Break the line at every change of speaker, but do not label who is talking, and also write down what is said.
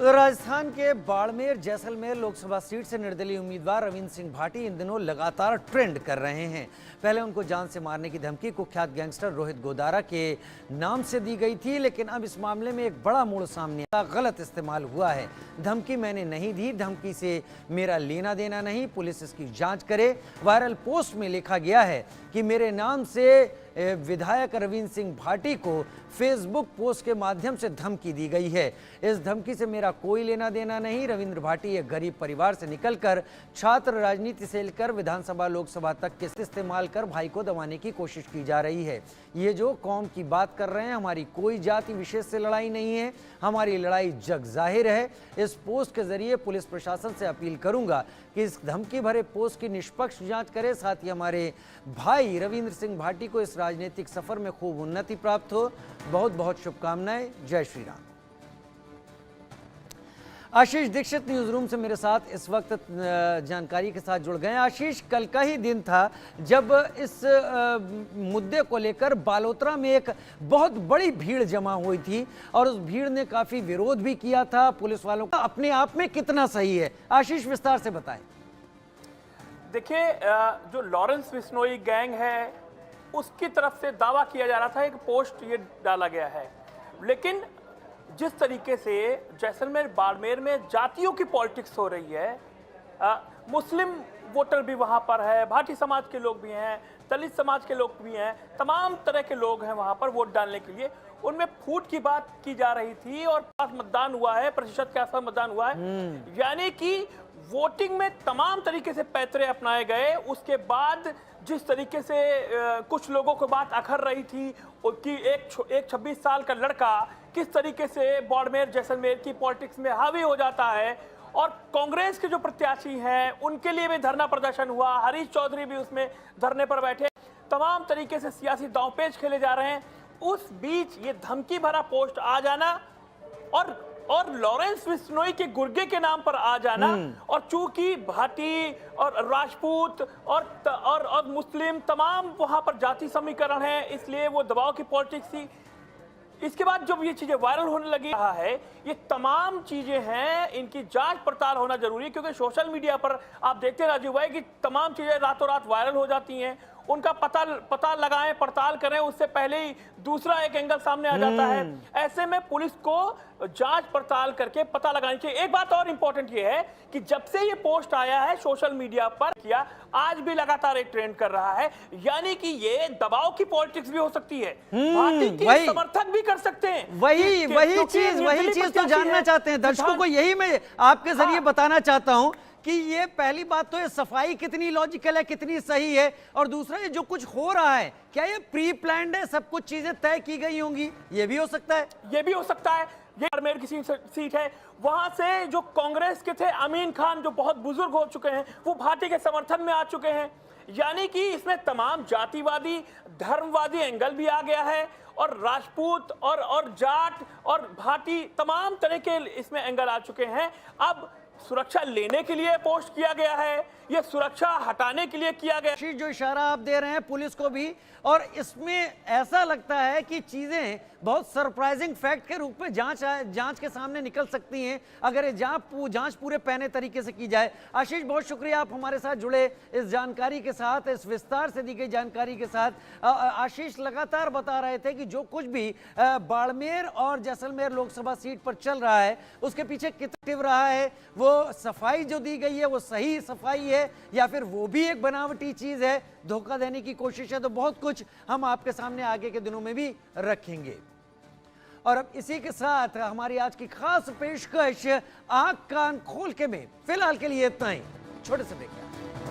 राजस्थान के बाड़मेर जैसलमेर लोकसभा सीट से निर्दलीय उम्मीदवार रविंद्र सिंह भाटी इन दिनों लगातार ट्रेंड कर रहे हैं। पहले उनको जान से मारने की धमकी कुख्यात गैंगस्टर रोहित गोदारा के नाम से दी गई थी, लेकिन अब इस मामले में एक बड़ा मोड़ सामने आया। गलत इस्तेमाल हुआ है। धमकी मैंने नहीं दी, धमकी से मेरा लेना देना नहीं, पुलिस इसकी जांच करे। वायरल पोस्ट में लिखा गया है कि मेरे नाम से विधायक रविंद्र सिंह भाटी को फेसबुक पोस्ट के माध्यम से धमकी दी गई है। इस धमकी से मेरा कोई लेना देना नहीं। रविंद्र भाटी एक गरीब परिवार से निकलकर छात्र राजनीति से लेकर विधानसभा लोकसभा तक के इस्तेमाल कर भाई को दबाने की कोशिश की जा रही है। ये जो कौम की बात कर रहे हैं, हमारी कोई जाति विशेष से लड़ाई नहीं है, हमारी लड़ाई जग जाहिर है। इस पोस्ट के जरिए पुलिस प्रशासन से अपील करूंगा कि इस धमकी भरे पोस्ट की निष्पक्ष जांच करे। साथ ही हमारे भाई रविंद्र सिंह भाटी को इस राजनीतिक सफर में खूब उन्नति प्राप्त हो। बहुत बहुत शुभकामनाएं। जय श्री राम। आशीष दीक्षित न्यूज रूम से मेरे साथ इस वक्त जानकारी के साथ जुड़ गए। आशीष, कल का ही दिन था जब इस मुद्दे को लेकर बालोतरा में एक बहुत बड़ी भीड़ जमा हुई थी और उस भीड़ ने काफी विरोध भी किया था पुलिस वालों का। अपने आप में कितना सही है, आशीष विस्तार से बताएं।
देखिए, जो लॉरेंस बिश्नोई गैंग है उसकी तरफ से दावा किया जा रहा था, एक पोस्ट ये डाला गया है, लेकिन जिस तरीके से जैसलमेर बाड़मेर में जातियों की पॉलिटिक्स हो रही है, मुस्लिम वोटर भी वहां पर है, भाटी समाज के लोग भी हैं, दलित समाज के लोग भी हैं, तमाम तरह के लोग हैं वहां पर वोट डालने के लिए। उनमें फूट की बात की जा रही थी और मतदान हुआ है, प्रतिशत के आसपास मतदान हुआ है, यानी कि वोटिंग में तमाम तरीके से पैतरे अपनाए गए। उसके बाद जिस तरीके से कुछ लोगों को बात अखर रही थी कि एक 26 साल का लड़का किस तरीके से बाड़मेर जैसलमेर की पॉलिटिक्स में हावी हो जाता है, और कांग्रेस के जो प्रत्याशी हैं उनके लिए भी धरना प्रदर्शन हुआ। हरीश चौधरी भी उसमें धरने पर बैठे। तमाम तरीके से सियासी दांवपेच खेले जा रहे हैं। उस बीच ये धमकी भरा पोस्ट आ जाना और लॉरेंस बिश्नोई के गुर्गे के नाम पर आ जाना, और चूंकि भाटी और राजपूत और मुस्लिम तमाम वहां पर जाति समीकरण है, इसलिए वो दबाव की पॉलिटिक्स थी। इसके बाद जब ये चीजें वायरल होने लगी रहा है, ये तमाम चीजें हैं, इनकी जांच पड़ताल होना जरूरी है, क्योंकि सोशल मीडिया पर आप देखते हैं राजीव भाई कि तमाम चीजें रातों रात वायरल हो जाती हैं। उनका पता लगाएं, पड़ताल करें, उससे पहले ही दूसरा एक एंगल सामने आ जाता है। ऐसे में पुलिस को जांच पड़ताल करके पता लगानी चाहिए। एक बात और इंपॉर्टेंट ये है कि जब से ये पोस्ट आया है सोशल मीडिया पर किया, आज भी लगातार एक ट्रेंड कर रहा है, यानी कि ये दबाव की पॉलिटिक्स भी हो सकती है, पार्टी के समर्थक भी कर सकते हैं।
वही चीज तो जानना चाहते हैं दर्शकों को। यही मैं आपके जरिए बताना चाहता हूं कि ये पहली बात तो ये सफाई कितनी लॉजिकल है, कितनी सही है, और दूसरा ये जो कुछ हो रहा है क्या ये प्री प्लान्ड है, सब कुछ चीजें तय की गई होंगी? ये भी हो सकता है।
ये भी हो सकता है। ये बाड़मेर की सीट है, वहां से जो कांग्रेस के थे अमीन खान, जो बहुत बुजुर्ग हो चुके हैं, वो भाटी के समर्थन में आ चुके हैं, यानी कि इसमें तमाम जातिवादी धर्मवादी एंगल भी आ गया है, और राजपूत और जाट और भाटी तमाम तरह के इसमें एंगल आ चुके हैं। अब सुरक्षा लेने के लिए पोस्ट किया गया है, ये सुरक्षा हटाने के लिए किया गया।
जो इशारा आप दे रहे हैं पुलिस को भी, और इसमें ऐसा लगता है कि चीजें बहुत सरप्राइजिंग फैक्ट के रूप में जांच के सामने निकल सकती हैं अगर ये जांच पूरे पैने तरीके से की जाए। आशीष, बहुत शुक्रिया आप हमारे साथ जुड़े इस जानकारी के साथ, इस विस्तार से दी गई जानकारी के साथ। आशीष लगातार बता रहे थे कि जो कुछ भी बाड़मेर और जैसलमेर लोकसभा सीट पर चल रहा है उसके पीछे कितना रहा है, वो सफाई जो दी गई है वो सही सफाई है या फिर वो भी एक बनावटी चीज है, धोखा देने की कोशिश है। तो बहुत कुछ हम आपके सामने आगे के दिनों में भी रखेंगे। और अब इसी के साथ हमारी आज की खास पेशकश आंख कान खोल के में फिलहाल के लिए इतना ही। छोटे से ब्रेक।